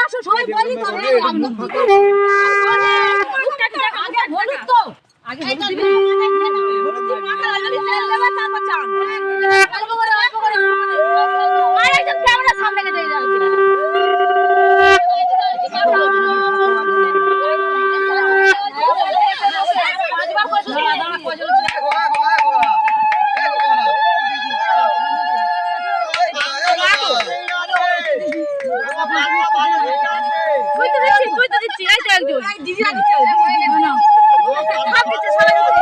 আসো সবাই বলি তো আগে হলুদ তো আগে হলুদ দিবি হলুদ দিয়ে মাখা লাগলে তেল দেবে তারপর চান অল্প করে আর একদম ক্যামেরা সামনে গিয়ে দিয়ে যাবে তুই তো দিচ্ছি এই তো একজন দিদি দিচ্ছে না সব দিচ্ছে সবাই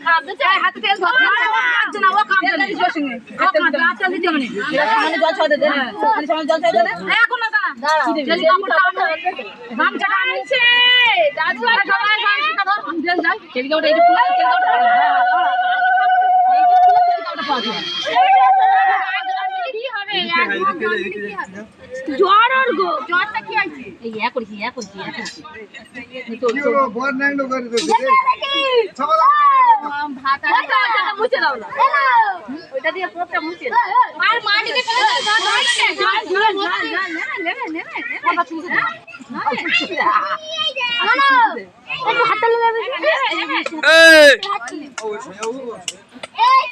খারাপ দিচ্ছে হাতে তেল ধরছে না ও কাম করে দিচ্ছে সঙ্গে আচ্ছা দিতে মানে জল ছড়ে দে খালি সময় জল ছড়ে দে এখন না জলদি কাপড়টা গামছা আনছে দাদু আর সবাই গামছা ধর জল দাও টেলিকাউটা এই ফুল টেলিকাউটা এই ফুল টেলিকাউটা পাওয়া যায় কি হবে জ্বর আর গো জ্বরটা কি আছে এই করছি এই তো বড় নাইলো করে দে সবাই ভাত আর মুছে দাও না ওইটা দিয়ে পুরোটা মুছে দাও আর মাটিতে ফেলে দাও নেবে কথা চুষে দাও না একটু হাতটা নেবে এই